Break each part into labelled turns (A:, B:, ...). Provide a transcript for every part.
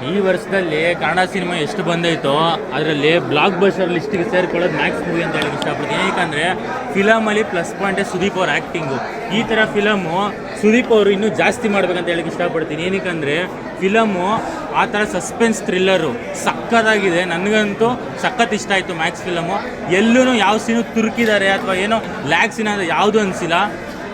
A: ಈ ವರ್ಷದಲ್ಲಿ ಕನ್ನಡ ಸಿನಿಮಾ ಎಷ್ಟು ಬಂದೈತೋ ಅದರಲ್ಲಿ ಬ್ಲಾಕ್ ಬಸ್ಟರ್ ಲಿಸ್ಟಿಗೆ ಸೇರ್ಕೊಳ್ಳೋದು ಮ್ಯಾಕ್ಸ್ ಮೂವಿ ಅಂತ ಹೇಳಕ್ಕೆ ಇಷ್ಟಪಡ್ತೀನಿ. ಏನಕ್ಕೆ ಫಿಲಮಲ್ಲಿ ಪ್ಲಸ್ ಪಾಯಿಂಟೇ ಸುದೀಪ್ ಅವ್ರ ಆ್ಯಕ್ಟಿಂಗು. ಈ ಥರ ಫಿಲಮು ಸುದೀಪ್ ಅವರು ಇನ್ನೂ ಜಾಸ್ತಿ ಮಾಡ್ಬೇಕಂತ ಹೇಳಕ್ಕೆ ಇಷ್ಟಪಡ್ತೀನಿ. ಏನಕ್ಕೆ ಫಿಲಮು ಆ ಥರ ಸಸ್ಪೆನ್ಸ್ ಥ್ರಿಲ್ಲರು ಸಕ್ಕತ್ತಾಗಿದೆ. ನನಗಂತೂ ಸಖತ್ ಇಷ್ಟ ಆಯಿತು ಮ್ಯಾಕ್ಸ್ ಫಿಲಮು. ಎಲ್ಲೂ ಯಾವ ಸೀನು ತುರುಕಿದ್ದಾರೆ ಅಥವಾ ಏನೋ ಲ್ಯಾಗ್ ಸೀನ್ ಅಂದರೆ ಯಾವುದೂ ಅನಿಸಿಲ್ಲ.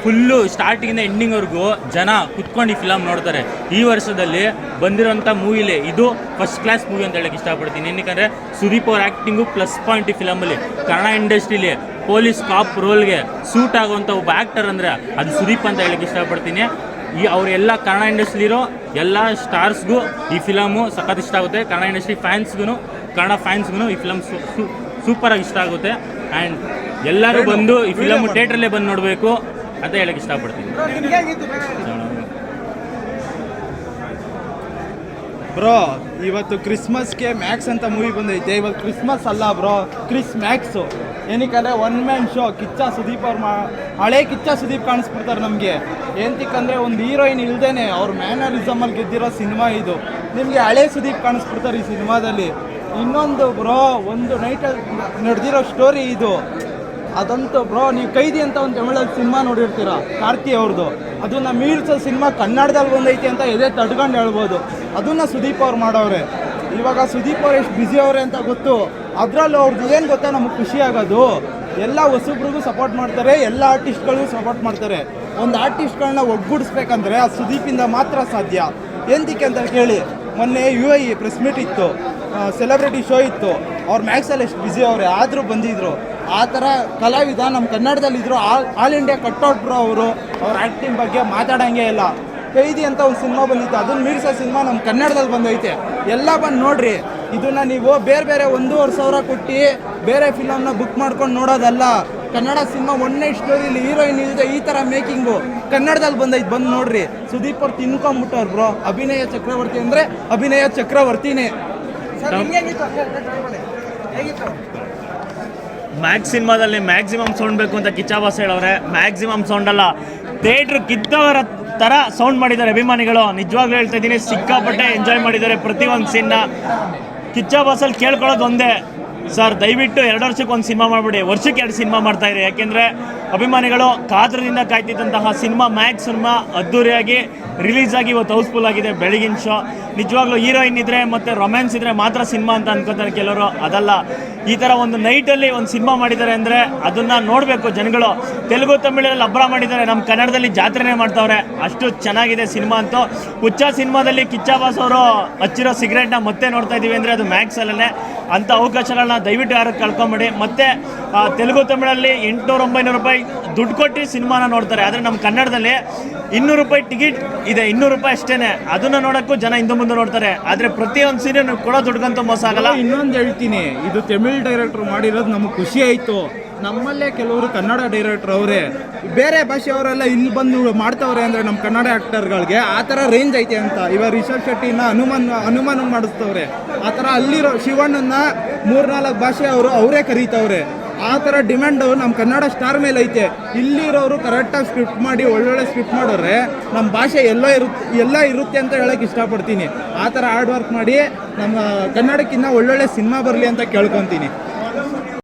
A: ಫುಲ್ಲು ಸ್ಟಾರ್ಟಿಂಗಿಂದ ಎಂಡಿಂಗ್ವರೆಗೂ ಜನ ಕುತ್ಕೊಂಡು ಈ ಫಿಲಮ್ ನೋಡ್ತಾರೆ. ಈ ವರ್ಷದಲ್ಲಿ ಬಂದಿರೋಂಥ ಮೂವಿಲಿ ಇದು ಫಸ್ಟ್ ಕ್ಲಾಸ್ ಮೂವಿ ಅಂತ ಹೇಳಕ್ಕೆ ಇಷ್ಟಪಡ್ತೀನಿ. ಏನಕ್ಕೆ ಸುದೀಪ್ ಅವ್ರ ಆ್ಯಕ್ಟಿಂಗು ಪ್ಲಸ್ ಪಾಯಿಂಟ್ ಈ ಫಿಲಮಲ್ಲಿ. ಕನ್ನಡ ಇಂಡಸ್ಟ್ರೀಲಿ ಪೊಲೀಸ್ ಕಾಪ್ ರೋಲ್ಗೆ ಸೂಟ್ ಆಗುವಂಥ ಒಬ್ಬ ಆ್ಯಕ್ಟರ್ ಅಂದರೆ ಅದು ಸುದೀಪ್ ಅಂತ ಹೇಳಕ್ಕೆ ಇಷ್ಟಪಡ್ತೀನಿ. ಅವರೆಲ್ಲ ಕನ್ನಡ ಇಂಡಸ್ಟ್ರಿಲಿರೋ ಎಲ್ಲ ಸ್ಟಾರ್ಸ್ಗೂ ಈ ಫಿಲಮು ಸಖತ್ ಇಷ್ಟ ಆಗುತ್ತೆ. ಕನ್ನಡ ಇಂಡಸ್ಟ್ರಿ ಫ್ಯಾನ್ಸ್ಗೂ ಕನ್ನಡ ಫ್ಯಾನ್ಸ್ಗೂ ಈ ಫಿಲಮ್ ಸೂಪರಾಗಿ ಇಷ್ಟ ಆಗುತ್ತೆ. ಆ್ಯಂಡ್ ಎಲ್ಲರೂ ಬಂದು ಈ ಫಿಲಮು ಥಿಯೇಟ್ರಲ್ಲೇ ಬಂದು ನೋಡಬೇಕು ಅಂತ ಹೇಳಕ್ಕೆ ಇಷ್ಟಪಡ್ತೀನಿ.
B: ಬ್ರೋ ಇವತ್ತು ಕ್ರಿಸ್ಮಸ್ಗೆ ಮ್ಯಾಕ್ಸ್ ಅಂತ ಮೂವಿ ಬಂದೈತೆ. ಇವತ್ತು ಕ್ರಿಸ್ಮಸ್ ಅಲ್ಲ ಬ್ರೋ, ಮ್ಯಾಕ್ಸು. ಏನಕ್ಕಂದರೆ one man show. Kichcha Sudeep ಅವ್ರ ಹಳೆ ಕಿಚ್ಚ ಸುದೀಪ್ ಕಾಣಿಸ್ಬಿಡ್ತಾರೆ ನಮಗೆ. ಏನಕ್ಕಂದರೆ ಒಂದು ಹೀರೋಯಿನ್ ಇಲ್ದೇನೆ ಅವ್ರ ಮ್ಯಾನರಿಸಮಲ್ಲಿ ಗೆದ್ದಿರೋ ಸಿನಿಮಾ ಇದು. ನಿಮಗೆ ಹಳೆ ಸುದೀಪ್ ಕಾಣಿಸ್ಬಿಡ್ತಾರೆ ಈ ಸಿನಿಮಾದಲ್ಲಿ. ಇನ್ನೊಂದು ಬ್ರೋ, ಒಂದು ನೈಟಲ್ಲಿ ನಡೆದಿರೋ ಸ್ಟೋರಿ ಇದು. ಅದಂತೂ ಬ್ರೋ, ನೀವು ಕೈದಿ ಅಂತ ಒಂದು ತಮಿಳಲ್ಲಿ ಸಿನಿಮಾ ನೋಡಿರ್ತೀರ ಕಾರ್ತಿ ಅವ್ರದ್ದು. ಅದನ್ನು ಮೀರ್ಸೋ ಸಿನಿಮಾ ಕನ್ನಡದಲ್ಲಿ ಬಂದೈತಿ ಅಂತ ಎದೆ ತಡ್ಕೊಂಡು ಹೇಳ್ಬೋದು. ಅದನ್ನು ಸುದೀಪ್ ಅವ್ರು ಮಾಡವ್ರೆ. ಇವಾಗ ಸುದೀಪ್ ಅವ್ರು ಎಷ್ಟು ಬ್ಯುಸಿ ಅವ್ರೆ ಅಂತ ಗೊತ್ತು. ಅದರಲ್ಲೂ ಅವ್ರದ್ದು ಏನು ಗೊತ್ತಾ ನಮಗೆ ಖುಷಿ ಆಗೋದು, ಎಲ್ಲ ಹೊಸಬ್ರಿಗೂ ಸಪೋರ್ಟ್ ಮಾಡ್ತಾರೆ, ಎಲ್ಲ ಆರ್ಟಿಸ್ಟ್ಗಳಿಗೂ ಸಪೋರ್ಟ್ ಮಾಡ್ತಾರೆ. ಒಂದು ಆರ್ಟಿಸ್ಟ್ಗಳನ್ನ ಒಗ್ಗೂಡಿಸ್ಬೇಕಂದ್ರೆ ಅದು ಸುದೀಪಿಂದ ಮಾತ್ರ ಸಾಧ್ಯ. ಎಂತಕ್ಕೆ ಅಂತ ಕೇಳಿ, ಮೊನ್ನೆ UAE ಪ್ರೆಸ್ ಮೀಟ್ ಇತ್ತು, ಸೆಲೆಬ್ರಿಟಿ ಶೋ ಇತ್ತು. ಅವ್ರು ಮ್ಯಾಕ್ಸಲ್ಲಿ ಎಷ್ಟು ಬ್ಯುಸಿ ಅವ್ರೆ ಆದರೂ ಬಂದಿದ್ರು. ಆ ಥರ ಕಲಾವಿದ ನಮ್ಮ ಕನ್ನಡದಲ್ಲಿದ್ದರು. ಆಲ್ ಇಂಡಿಯಾ ಕಟ್ಔಟ್ ಬ್ರೋ ಅವರು. ಅವ್ರ ಆ್ಯಕ್ಟಿಂಗ್ ಬಗ್ಗೆ ಮಾತಾಡೋಂಗೆ ಇಲ್ಲ. ಕೈದಿ ಅಂತ ಒಂದು ಸಿನಿಮಾ ಬಂದಿತ್ತು, ಅದನ್ನು ಮೀರ್ಸೋ ಸಿನಿಮಾ ನಮ್ಮ ಕನ್ನಡದಲ್ಲಿ ಬಂದೈತೆ. ಎಲ್ಲ ಬಂದು ನೋಡ್ರಿ. ಇದನ್ನು ನೀವು ಬೇರೆ ಬೇರೆ 1,500,000 ಕೊಟ್ಟು ಬೇರೆ ಫಿಲಮ್ನ ಬುಕ್ ಮಾಡ್ಕೊಂಡು ನೋಡೋದಲ್ಲ. ಕನ್ನಡ ಸಿನಿಮಾ ಒನ್ ನೈಟ್ ಸ್ಟೋರಿಲಿ ಹೀರೋಯಿನ್ ಇಲ್ಲದೆ ಈ ಥರ ಮೇಕಿಂಗು ಕನ್ನಡದಲ್ಲಿ ಬಂದೈತೆ. ಬಂದು ನೋಡ್ರಿ. ಸುದೀಪ್ ಅವ್ರು ತಿನ್ಕೊಂಬಿಟ್ಟವ್ರು ಬ್ರೋ. ಅಭಿನಯ ಚಕ್ರವರ್ತಿ ಅಂದರೆ ಅಭಿನಯ ಚಕ್ರವರ್ತಿನೇ.
C: ಮ್ಯಾಕ್ಸ್ ಸಿನಿಮಾದಲ್ಲಿ ಮ್ಯಾಕ್ಸಿಮಮ್ ಸೌಂಡ್ ಬೇಕು ಅಂತ ಕಿಚ್ಚ ಬಾಸ್ ಹೇಳವ್ರೆ. ಮ್ಯಾಕ್ಸಿಮಮ್ ಸೌಂಡ್ ಅಲ್ಲ, ಥಿಯೇಟ್ರ್ ಕಿತ್ತವರ ಥರ ಸೌಂಡ್ ಮಾಡಿದ್ದಾರೆ ಅಭಿಮಾನಿಗಳು. ನಿಜವಾಗ್ಲೂ ಹೇಳ್ತಾ ಇದ್ದೀನಿ, ಸಿಕ್ಕಾಪಟ್ಟೆ ಎಂಜಾಯ್ ಮಾಡಿದ್ದಾರೆ ಪ್ರತಿಯೊಂದು ಸೀನ್ನ. ಕಿಚ್ಚ ಬಾಸಲ್ಲಿ ಕೇಳ್ಕೊಳ್ಳೋದು ಒಂದೇ, ಸರ್ ದಯವಿಟ್ಟು 2 ವರ್ಷಕ್ಕೆ ಒಂದು ಸಿನಿಮಾ ಮಾಡಿಬಿಡಿ, ವರ್ಷಕ್ಕೆ 2 ಸಿನಿಮಾ ಮಾಡ್ತಾಯಿರಿ. ಯಾಕೆಂದರೆ ಅಭಿಮಾನಿಗಳು ಕಾತರದಿಂದ ಕಾಯ್ತಿದ್ದಂತಹ ಸಿನಿಮಾ ಮ್ಯಾಕ್ಸ್ ಸಿನಿಮಾ ಅದ್ದೂರಿಯಾಗಿ ರಿಲೀಸ್ ಆಗಿ ಇವತ್ತು ಹೌಸ್ಫುಲ್ ಆಗಿದೆ. ಬೆಳಗಿನ ಶೋ ನಿಜವಾಗ್ಲೂ ಹೀರೋಯಿನ್ ಇದ್ದರೆ ಮತ್ತು ರೊಮ್ಯಾನ್ಸ್ ಇದ್ದರೆ ಮಾತ್ರ ಸಿನಿಮಾ ಅಂತ ಅನ್ಕೋತಾರೆ ಕೆಲವರು. ಅದಲ್ಲ, ಈ ಥರ ಒಂದು ನೈಟಲ್ಲಿ ಒಂದು ಸಿನಿಮಾ ಮಾಡಿದ್ದಾರೆ ಅಂದರೆ ಅದನ್ನು ನೋಡಬೇಕು ಜನಗಳು. ತೆಲುಗು ತಮಿಳಲ್ಲಿ ಅಬ್ರ ಮಾಡಿದ್ದಾರೆ, ನಮ್ಮ ಕನ್ನಡದಲ್ಲಿ ಜಾತ್ರೆನೇ ಮಾಡ್ತಾವ್ರೆ. ಅಷ್ಟು ಚೆನ್ನಾಗಿದೆ ಸಿನಿಮಾ ಅಂತೂ. ಹುಚ್ಚ ಸಿನಿಮಾದಲ್ಲಿ ಕಿಚ್ಚ ಬಾಸ್ ಅವರು ಹಚ್ಚಿರೋ ಸಿಗರೇಟ್ನ ಮತ್ತೆ ನೋಡ್ತಾ ಇದ್ದೀವಿ ಅಂದರೆ ಅದು ಮ್ಯಾಕ್ಸಲ್ಲೇ. ಅಂಥ ಅವಕಾಶಗಳನ್ನ ದಯವಿಟ್ಟು ಯಾರು ಕಳ್ಕೊಂಬೇಡಿ. ಮತ್ತು ತೆಲುಗು ತಮಿಳಲ್ಲಿ 800-900 ರೂಪಾಯಿ ದುಡ್ಡು ಕೊಟ್ಟು ಸಿನಿಮಾನ ನೋಡ್ತಾರೆ. ಆದರೆ ನಮ್ಮ ಕನ್ನಡದಲ್ಲಿ 200 ರೂಪಾಯಿ ಟಿಕೆಟ್ ಇದೆ, 200 ರೂಪಾಯಿ ಅಷ್ಟೇ. ಅದನ್ನು ನೋಡೋಕ್ಕೂ ಜನ ಹಿಂದೆ ಮುಂದೆ ನೋಡ್ತಾರೆ. ಆದರೆ ಪ್ರತಿಯೊಂದು ಸೀರಿಯಲ್ ಕೊಡೋ ದುಡ್ಗಂತೂ ಮೋಸ ಆಗಲ್ಲ.
B: ಇನ್ನೊಂದು ಹೇಳ್ತೀನಿ, ಇದು ತಮಿಳ್ ಡೈರೆಕ್ಟ್ರು ಮಾಡಿರೋದು ನಮಗೆ ಖುಷಿ ಆಯಿತು. ನಮ್ಮಲ್ಲೇ ಕೆಲವರು ಕನ್ನಡ ಡೈರೆಕ್ಟ್ರ್ ಅವರೇ, ಬೇರೆ ಭಾಷೆಯವರೆಲ್ಲ ಇಲ್ಲಿ ಬಂದು ಮಾಡ್ತಾವ್ರೆ ಅಂದರೆ ನಮ್ಮ ಕನ್ನಡ ಆ್ಯಕ್ಟರ್ಗಳಿಗೆ ಆ ಥರ ರೇಂಜ್ ಐತೆ ಅಂತ. ಇವಾಗ ರಿಷಬ್ ಶೆಟ್ಟಿನ ಹನುಮಾನ ಮಾಡಿಸ್ತವ್ರೆ. ಆ ಥರ ಅಲ್ಲಿರೋ ಶಿವಣ್ಣನ 3-4 ಭಾಷೆಯವರು ಅವರೇ ಕರೀತವ್ರೆ. ಆ ಥರ ಡಿಮ್ಯಾಂಡು ನಮ್ಮ ಕನ್ನಡ ಸ್ಟಾರ್ ಮೇಲೆ ಐತೆ. ಇಲ್ಲಿರೋರು ಕರೆಕ್ಟಾಗಿ ಸ್ಕ್ರಿಪ್ಟ್ ಮಾಡಿ ಒಳ್ಳೊಳ್ಳೆ ಸ್ಕ್ರಿಪ್ಟ್ ಮಾಡೋರೆ ನಮ್ಮ ಭಾಷೆ ಎಲ್ಲ ಇರುತ್ತೆ ಅಂತ ಹೇಳೋಕ್ಕೆ ಇಷ್ಟಪಡ್ತೀನಿ. ಆ ಥರ ಹಾರ್ಡ್ ವರ್ಕ್ ಮಾಡಿ ನಮ್ಮ ಕನ್ನಡಕ್ಕಿಂತ ಒಳ್ಳೊಳ್ಳೆ ಸಿನಿಮಾ ಬರಲಿ ಅಂತ ಕೇಳ್ಕೊತೀನಿ.